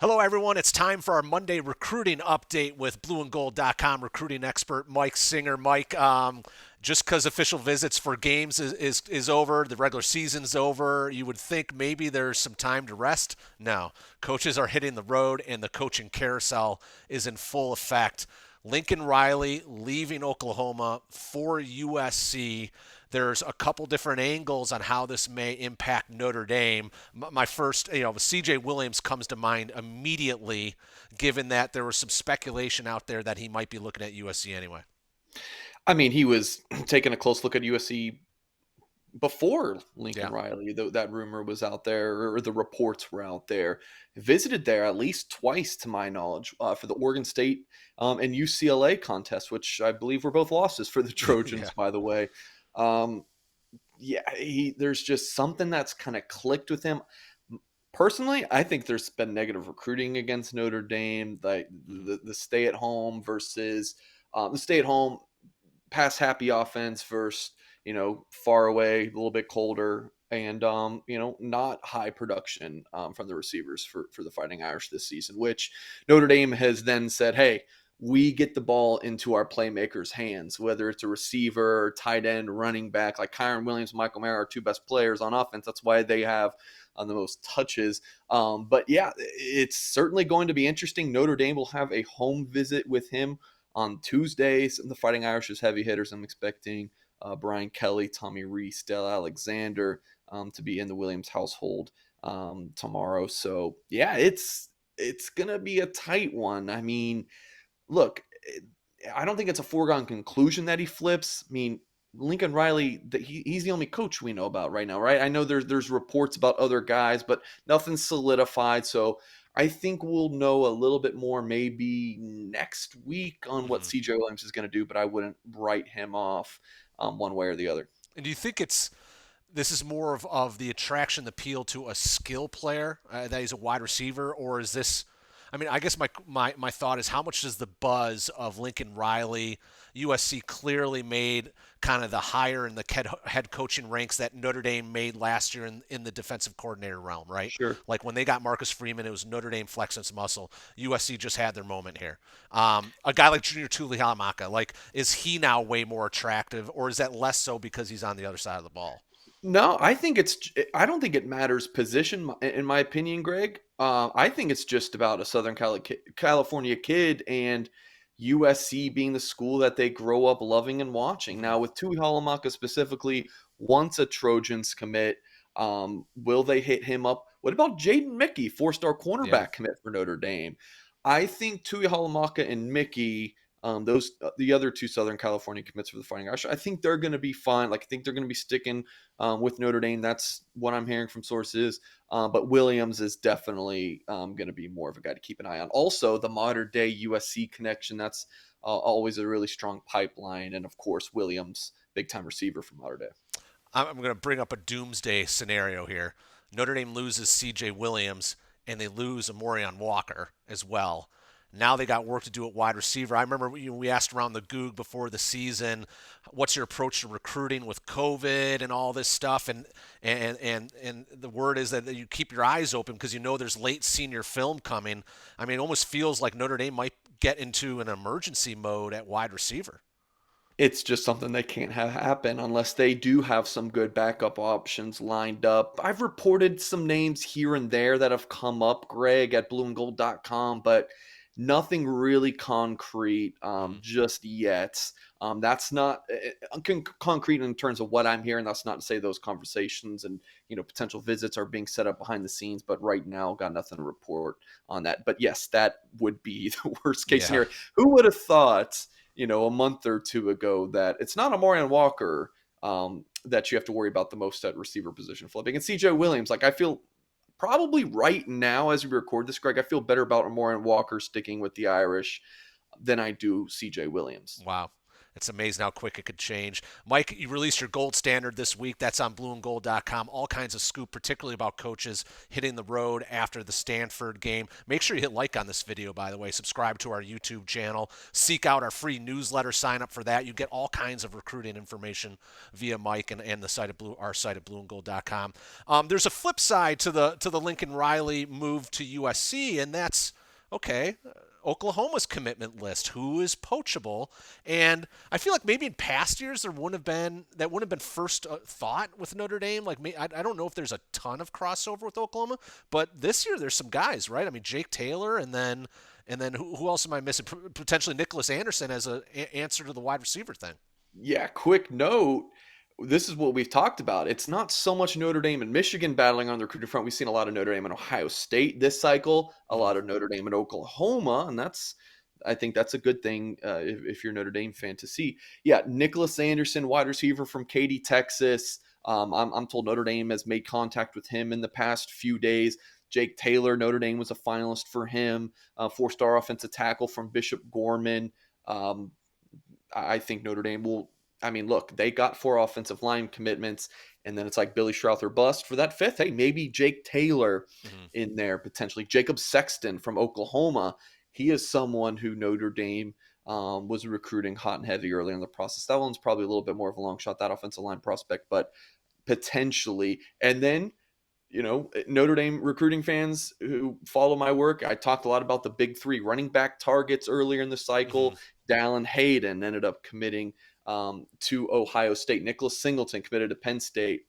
Hello, everyone. It's time for our Monday recruiting update with blueandgold.com recruiting expert Mike Singer. Mike, just because official visits for games is over, the regular season's over, you would think maybe there's some time to rest. No, coaches are hitting the road, and the coaching carousel is in full effect. Lincoln Riley leaving Oklahoma for USC. There's a couple different angles on how this may impact Notre Dame. My first, CJ Williams comes to mind immediately, given that there was some speculation out there that he might be looking at USC anyway. I mean, he was taking a close look at USC before Lincoln Yeah. Riley. That rumor was out there, or the reports were out there. Visited there at least twice, to my knowledge, for the Oregon State and UCLA contest, which I believe were both losses for the Yeah. Trojans, by the way. Um, yeah, there's just something that's kind of clicked with him. Personally, I think there's been negative recruiting against Notre Dame, like Mhm. the stay at home versus the stay at home pass happy offense versus far away, a little bit colder, and not high production from the receivers for the Fighting Irish this season. Which Notre Dame has then said, hey. We get the ball into our playmakers' hands, whether it's a receiver, tight end, running back, like Kyron Williams, Michael Mayer, our two best players on offense. That's why they have the most touches. But yeah, it's certainly going to be interesting. Notre Dame will have a home visit with him on Tuesdays. And the Fighting Irish's heavy hitters, I'm expecting Brian Kelly, Tommy Reese, Dell Alexander to be in the Williams household tomorrow. So yeah, it's gonna be a tight one. I mean, look, I don't think it's a foregone conclusion that he flips. I mean, Lincoln Riley, he's the only coach we know about right now, right? I know there's reports about other guys, but nothing's solidified. So I think we'll know a little bit more maybe next week on what Mhm. CJ Williams is going to do, but I wouldn't write him off one way or the other. And do you think this is more of the attraction, the appeal to a skill player that he's a wide receiver, or is this? I mean, I guess my thought is how much does the buzz of Lincoln Riley, USC clearly made kind of the higher in the head coaching ranks that Notre Dame made last year in the defensive coordinator realm, right? Sure. Like when they got Marcus Freeman, it was Notre Dame flexing its muscle. USC just had their moment here. A guy like Junior Tuihalamaka, like, is he now way more attractive, or is that less so because he's on the other side of the ball? No, I think I don't think it matters position, in my opinion, Greg. I think it's just about a California kid and USC being the school that they grow up loving and watching. Mm-hmm. Now, with Tui Halamaka specifically, once a Trojans commit, will they hit him up? What about Jaden Mickey, four-star Yeah. cornerback commit for Notre Dame? I think Tui Halamaka and Mickey those the other two Southern California commits for the Fighting Irish, I think they're going to be fine. Like I think they're going to be sticking with Notre Dame. That's what I'm hearing from sources. But Williams is definitely going to be more of a guy to keep an eye on. Also, the modern day USC connection. That's always a really strong pipeline, and of course Williams, big time receiver from modern day. I'm going to bring up a doomsday scenario here. Notre Dame loses C.J. Williams and they lose Amorion Walker as well. Now they got work to do at wide receiver. I remember we asked around the Goog before the season, what's your approach to recruiting with COVID and all this stuff, and the word is that you keep your eyes open because you know there's late senior film coming. I mean, it almost feels like Notre Dame might get into an emergency mode at wide receiver. It's just something they can't have happen unless they do have some good backup options lined up. I've reported some names here and there that have come up, Greg, at blueandgold.com, but nothing really concrete Mm-hmm. just yet. That's not concrete in terms of what I'm hearing. That's not to say those conversations and potential visits are being set up behind the scenes, but right now got nothing to report on that. But yes, that would be the worst case Yeah. scenario. Who would have thought? A month or two ago that it's not Amorion Walker that you have to worry about the most at receiver position flipping. And CJ Williams, like I feel probably right now as we record this, Greg, I feel better about Amorion Walker sticking with the Irish than I do CJ Williams. Wow. It's amazing how quick it could change. Mike, you released your gold standard this week. That's on blueandgold.com. All kinds of scoop, particularly about coaches hitting the road after the Stanford game. Make sure you hit like on this video, by the way. Subscribe to our YouTube channel. Seek out our free newsletter. Sign up for that. You get all kinds of recruiting information via Mike and the site of our site at blueandgold.com. There's a flip side to the Lincoln Riley move to USC, and that's okay. Oklahoma's commitment list, who is poachable, and I feel like maybe in past years there wouldn't have been first thought with Notre Dame. Like I don't know if there's a ton of crossover with Oklahoma, but this year there's some guys, right? I mean Jake Taylor, and then who else am I missing? Potentially Nicholas Anderson as an answer to the wide receiver thing. Yeah, quick note. This is what we've talked about. It's not so much Notre Dame and Michigan battling on the recruiting front. We've seen a lot of Notre Dame and Ohio State this cycle, a lot of Notre Dame and Oklahoma, and I think that's a good thing if you're a Notre Dame fan to see. Yeah, Nicholas Anderson, wide receiver from Katy, Texas. I'm told Notre Dame has made contact with him in the past few days. Jake Taylor, Notre Dame was a finalist for him, four-star offensive tackle from Bishop Gorman. I think Notre Dame will. I mean, look, they got 4 offensive line commitments, and then it's like Billy Schrouther bust for that 5th. Hey, maybe Jake Taylor in there potentially. Jacob Sexton from Oklahoma. He is someone who Notre Dame was recruiting hot and heavy early in the process. That one's probably a little bit more of a long shot, that offensive line prospect, but potentially. And then, Notre Dame recruiting fans who follow my work, I talked a lot about the big 3 running back targets earlier in the cycle. Dallin Hayden ended up committing to Ohio State. Nicholas Singleton committed to Penn State.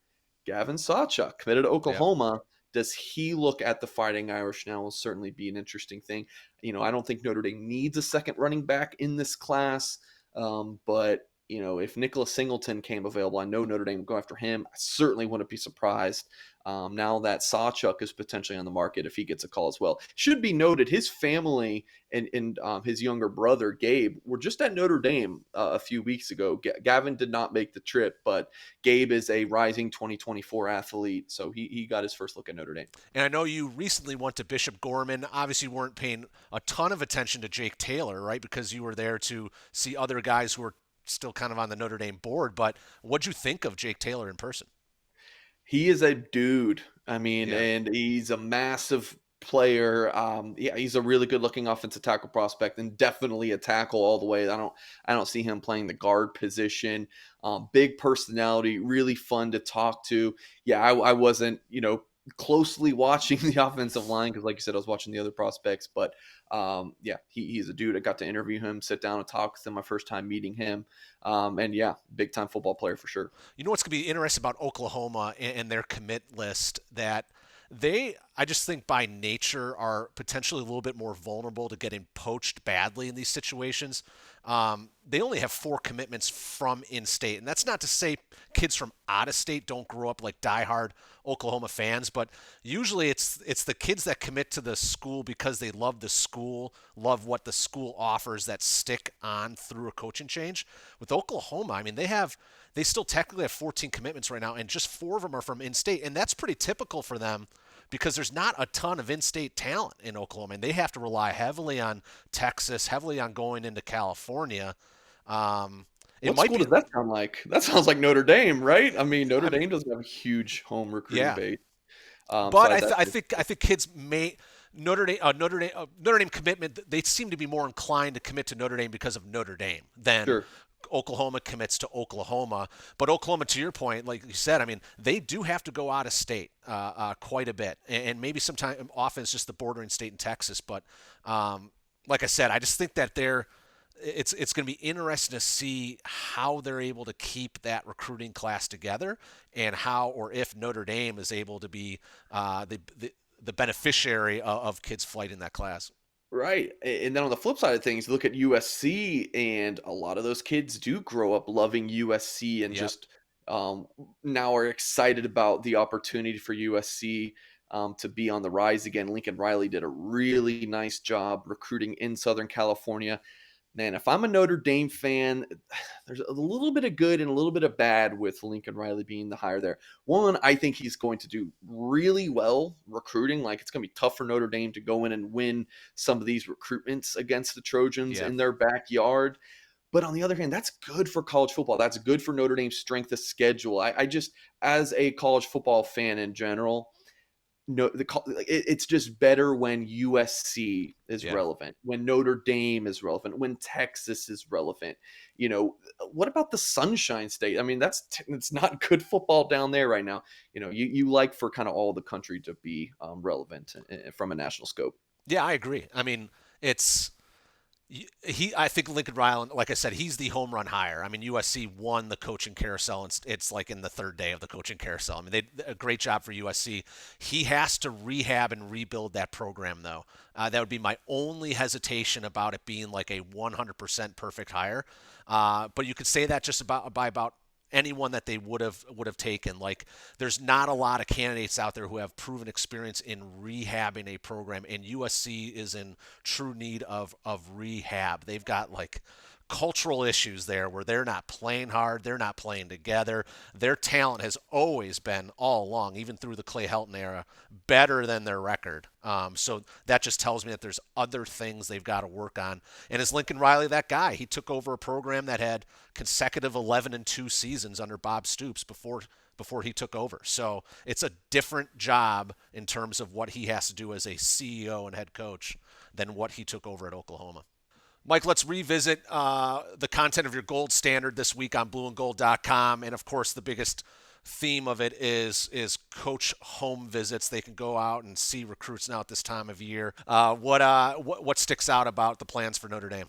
Gavin Sawchuk committed to Oklahoma. Yep. Does he look at the Fighting Irish now will certainly be an interesting thing. I don't think Notre Dame needs a second running back in this class, but if Nicholas Singleton came available, I know Notre Dame would go after him. I certainly wouldn't be surprised now that Sawchuk is potentially on the market if he gets a call as well. Should be noted, his family and his younger brother, Gabe, were just at Notre Dame a few weeks ago. Gavin did not make the trip, but Gabe is a rising 2024 athlete, so he got his first look at Notre Dame. And I know you recently went to Bishop Gorman. Obviously, you weren't paying a ton of attention to Jake Taylor, right, because you were there to see other guys who were still kind of on the Notre Dame board, but what'd you think of Jake Taylor in person? He is a dude. I mean, and he's a massive player. He's a really good looking offensive tackle prospect and definitely a tackle all the way. I don't see him playing the guard position. Big personality, really fun to talk to. Yeah, I wasn't, closely watching the offensive line because, like you said, I was watching the other prospects. But he's a dude. I got to interview him, sit down and talk with him my first time meeting him. And big time football player for sure. You know what's going to be interesting about Oklahoma and their commit list, that I just think by nature are potentially a little bit more vulnerable to getting poached badly in these situations. They only have 4 commitments from in-state, and that's not to say kids from out of state don't grow up like diehard Oklahoma fans, but usually it's the kids that commit to the school because they love the school, love what the school offers, that stick on through a coaching change. With Oklahoma, I mean, they still technically have 14 commitments right now, and just 4 of them are from in-state, and that's pretty typical for them because there's not a ton of in-state talent in Oklahoma, and they have to rely heavily on Texas, heavily on going into California. What school does that sound like? That sounds like Notre Dame, right? I mean, Notre Dame doesn't have a huge home recruiting base. But I think kids may Notre Dame commitment. They seem to be more inclined to commit to Notre Dame because of Notre Dame than Oklahoma commits to Oklahoma. But Oklahoma, to your point, like you said, I mean, they do have to go out of state quite a bit, and maybe sometimes often it's just the bordering state in Texas. But like I said, I just think that it's going to be interesting to see how they're able to keep that recruiting class together, and how or if Notre Dame is able to be the beneficiary of kids fighting that class. Right. And then on the flip side of things, look at USC, and a lot of those kids do grow up loving USC and just now are excited about the opportunity for USC to be on the rise again. Lincoln Riley did a really nice job recruiting in Southern California. Man, if I'm a Notre Dame fan, there's a little bit of good and a little bit of bad with Lincoln Riley being the hire there. One, I think he's going to do really well recruiting. Like, it's going to be tough for Notre Dame to go in and win some of these recruitments against the Trojans in their backyard. But on the other hand, that's good for college football. That's good for Notre Dame's strength of schedule. I just, as a college football fan in general, no, it's just better when USC is Yeah. relevant, when Notre Dame is relevant, when Texas is relevant. What about the Sunshine State? I mean, it's not good football down there right now. You like for kind of all the country to be relevant from a national scope. Yeah, I agree. I mean, it's I think Lincoln Riley, like I said, he's the home run hire. I mean, USC won the coaching carousel, and it's like in the third day of the coaching carousel. I mean, they a great job for USC. He has to rehab and rebuild that program, though. That would be my only hesitation about it being like a 100% perfect hire. But you could say that just about anyone that they would have taken. Like, there's not a lot of candidates out there who have proven experience in rehabbing a program, and USC is in true need of rehab. They've got like cultural issues there where they're not playing hard, they're not playing together. Their talent has always been all along, even through the Clay Helton era, better than their record. So that just tells me that there's other things they've got to work on. And is Lincoln Riley that guy? He took over a program that had consecutive 11-2 seasons under Bob Stoops before he took over. So it's a different job in terms of what he has to do as a CEO and head coach than what he took over at Oklahoma. Mike, let's revisit the content of your gold standard this week on blueandgold.com. And of course, the biggest theme of it is coach home visits. They can go out and see recruits now at this time of year. What sticks out about the plans for Notre Dame?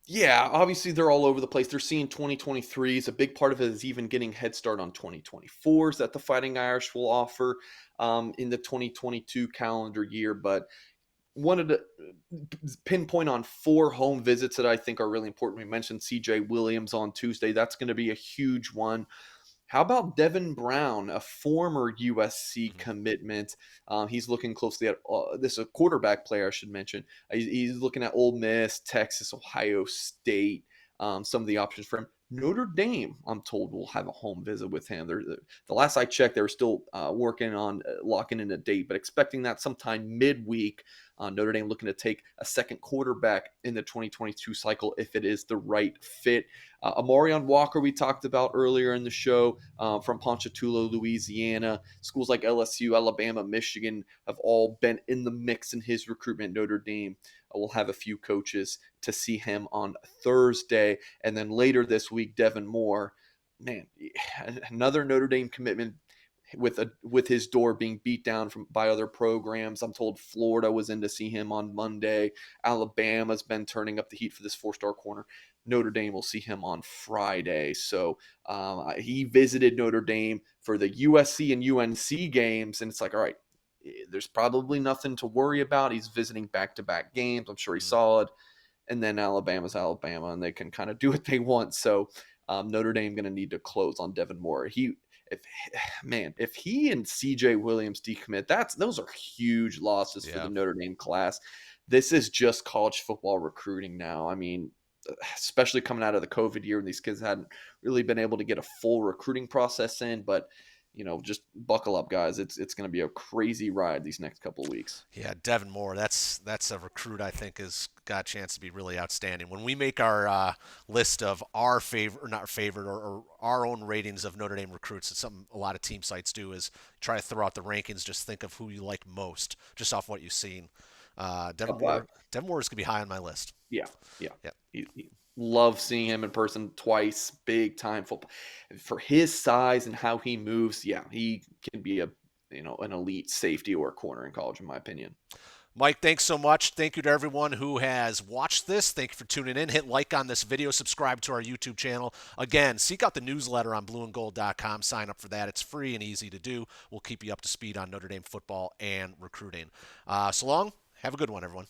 Yeah, obviously they're all over the place. They're seeing 2023s. A big part of it is even getting head start on 2024s that the Fighting Irish will offer in the 2022 calendar year. But wanted to pinpoint on 4 home visits that I think are really important. We mentioned CJ Williams on Tuesday. That's going to be a huge one. How about Devin Brown, a former USC commitment? He's looking closely at this is a quarterback player, I should mention. He's looking at Ole Miss, Texas, Ohio State, some of the options for him. Notre Dame, I'm told, will have a home visit with him. The last I checked, they were still working on locking in a date, but expecting that sometime midweek. Notre Dame looking to take a second quarterback in the 2022 cycle if it is the right fit. Amorion Walker, we talked about earlier in the show, from Ponchatoula, Louisiana. Schools like LSU, Alabama, Michigan have all been in the mix in his recruitment. Notre Dame will have a few coaches to see him on Thursday. And then later this week, Devin Moore, man, another Notre Dame commitment with his door being beat down by other programs. I'm told Florida was in to see him on Monday. Alabama's been turning up the heat for this 4-star corner. Notre Dame will see him on Friday. So he visited Notre Dame for the USC and UNC games, and it's like, all right, there's probably nothing to worry about. He's visiting back-to-back games. I'm sure he's solid. And then Alabama's Alabama, and they can kind of do what they want. So Notre Dame going to need to close on Devin Moore. If he and CJ Williams decommit, those are huge losses for the Notre Dame class. This is just college football recruiting now. I mean, especially coming out of the COVID year when these kids hadn't really been able to get a full recruiting process in, but just buckle up, guys. It's going to be a crazy ride these next couple of weeks. Yeah, Devin Moore, that's a recruit I think has got a chance to be really outstanding. When we make our list of our favorite, or not favorite, or our own ratings of Notre Dame recruits, it's something a lot of team sites do, is try to throw out the rankings, just think of who you like most, just off what you've seen. Devin Moore is going to be high on my list. Yeah. Love seeing him in person twice. Big time football for his size and how he moves. Yeah, he can be an elite safety or corner in college, in my opinion. Mike, thanks so much. Thank you to everyone who has watched this. Thank you for tuning in. Hit like on this video. Subscribe to our YouTube channel. Again, seek out the newsletter on blueandgold.com. Sign up for that. It's free and easy to do. We'll keep you up to speed on Notre Dame football and recruiting. So long. Have a good one, everyone.